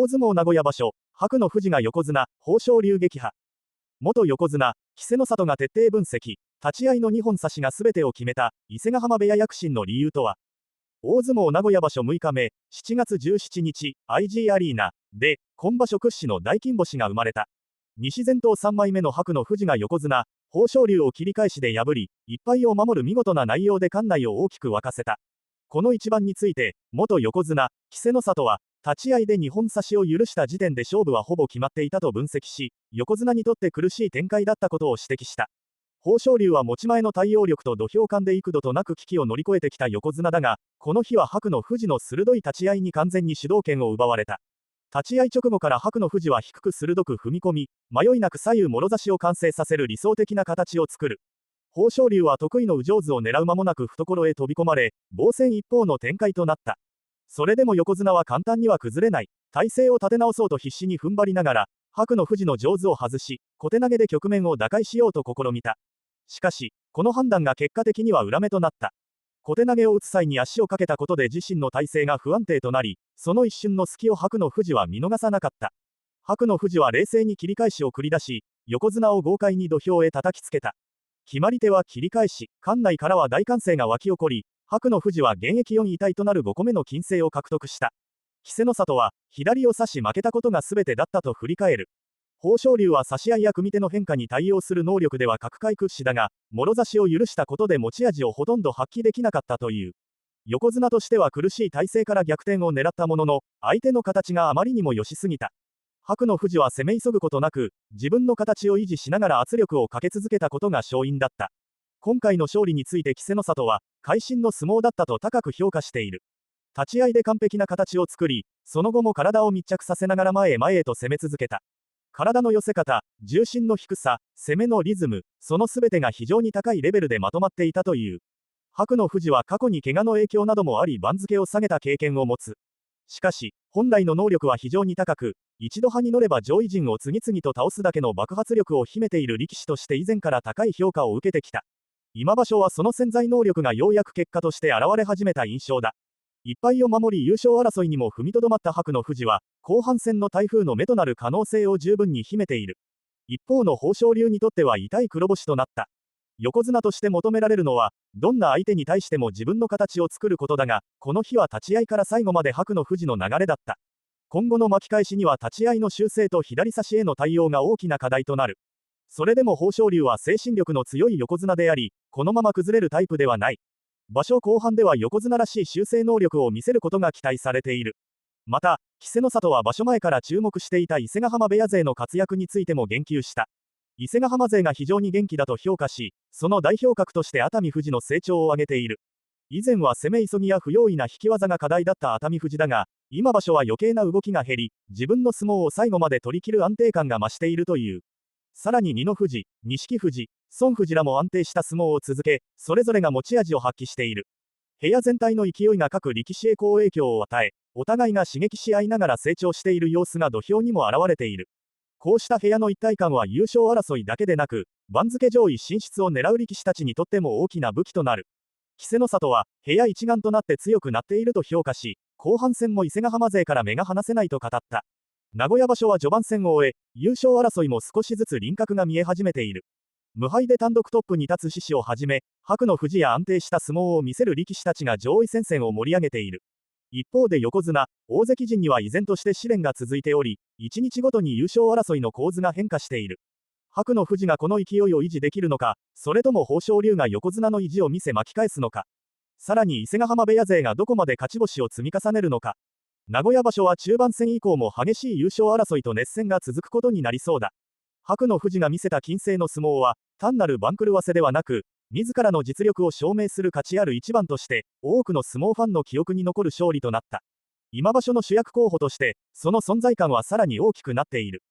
大相撲名古屋場所、白の富士が横綱、豊昇龍撃破。元横綱、稀勢の里が徹底分析、立ち合いの2本差しが全てを決めた、伊勢ヶ浜部屋躍進の理由とは。大相撲名古屋場所6日目、7月17日、IG アリーナで、今場所屈指の大金星が生まれた。西前頭3枚目の白の富士が横綱、豊昇龍を切り返しで破り、1敗を守る見事な内容で館内を大きく沸かせた。この一番について、元横綱、稀勢の里は、立ち合いで2本差しを許した時点で勝負はほぼ決まっていたと分析し、横綱にとって苦しい展開だったことを指摘した。豊昇龍は持ち前の対応力と土俵間で幾度となく危機を乗り越えてきた横綱だが、この日は白の富士の鋭い立ち合いに完全に主導権を奪われた。立ち合い直後から白の富士は低く鋭く踏み込み、迷いなく左右もろ差しを完成させる理想的な形を作る。豊昇龍は得意の右上手を狙う間もなく懐へ飛び込まれ、防戦一方の展開となった。それでも横綱は簡単には崩れない。体勢を立て直そうと必死に踏ん張りながら、白の富士の上手を外し、小手投げで局面を打開しようと試みた。しかし、この判断が結果的には裏目となった。小手投げを打つ際に足をかけたことで自身の体勢が不安定となり、その一瞬の隙を白の富士は見逃さなかった。白の富士は冷静に切り返しを繰り出し、横綱を豪快に土俵へ叩きつけた。決まり手は切り返し、館内からは大歓声が沸き起こり、白の富士は現役4位タイとなる5個目の金星を獲得した。稀勢の里は、左を差し負けたことが全てだったと振り返る。豊昇龍は差し合いや組手の変化に対応する能力では各界屈指だが、もろ差しを許したことで持ち味をほとんど発揮できなかったという。横綱としては苦しい体勢から逆転を狙ったものの、相手の形があまりにも良しすぎた。白の富士は攻め急ぐことなく、自分の形を維持しながら圧力をかけ続けたことが勝因だった。今回の勝利について稀勢の里は、会心の相撲だったと高く評価している。立ち合いで完璧な形を作り、その後も体を密着させながら前へ前へと攻め続けた。体の寄せ方、重心の低さ、攻めのリズム、その全てが非常に高いレベルでまとまっていたという。白の富士は過去に怪我の影響などもあり番付を下げた経験を持つ。しかし、本来の能力は非常に高く、一度派に乗れば上位陣を次々と倒すだけの爆発力を秘めている力士として以前から高い評価を受けてきた。今場所はその潜在能力がようやく結果として現れ始めた印象だ。一敗を守り優勝争いにも踏みとどまった白の富士は、後半戦の台風の目となる可能性を十分に秘めている。一方の豊昇龍にとっては痛い黒星となった。横綱として求められるのは、どんな相手に対しても自分の形を作ることだが、この日は立ち合いから最後まで白の富士の流れだった。今後の巻き返しには立ち合いの修正と左差しへの対応が大きな課題となる。それでも豊昇龍は精神力の強い横綱であり、このまま崩れるタイプではない。場所後半では横綱らしい修正能力を見せることが期待されている。また、稀勢の里は場所前から注目していた伊勢ヶ浜部屋勢の活躍についても言及した。伊勢ヶ浜勢が非常に元気だと評価し、その代表格として熱海富士の成長を挙げている。以前は攻め急ぎや不用意な引き技が課題だった熱海富士だが、今場所は余計な動きが減り、自分の相撲を最後まで取り切る安定感が増しているという。さらに二の富士、錦富士、孫富士らも安定した相撲を続け、それぞれが持ち味を発揮している。部屋全体の勢いが各力士へ好影響を与え、お互いが刺激し合いながら成長している様子が土俵にも現れている。こうした部屋の一体感は優勝争いだけでなく、番付上位進出を狙う力士たちにとっても大きな武器となる。稀勢の里は、部屋一丸となって強くなっていると評価し、後半戦も伊勢ヶ浜勢から目が離せないと語った。名古屋場所は序盤戦を終え、優勝争いも少しずつ輪郭が見え始めている。無敗で単独トップに立つ獅子をはじめ、白の富士や安定した相撲を見せる力士たちが上位戦線を盛り上げている。一方で横綱、大関陣には依然として試練が続いており、1日ごとに優勝争いの構図が変化している。白の富士がこの勢いを維持できるのか、それとも豊昇龍が横綱の意地を見せ巻き返すのか。さらに伊勢ヶ浜部屋勢がどこまで勝ち星を積み重ねるのか。名古屋場所は中盤戦以降も激しい優勝争いと熱戦が続くことになりそうだ。白の富士が見せた金星の相撲は、単なる番狂わせではなく、自らの実力を証明する価値ある一番として、多くの相撲ファンの記憶に残る勝利となった。今場所の主役候補として、その存在感はさらに大きくなっている。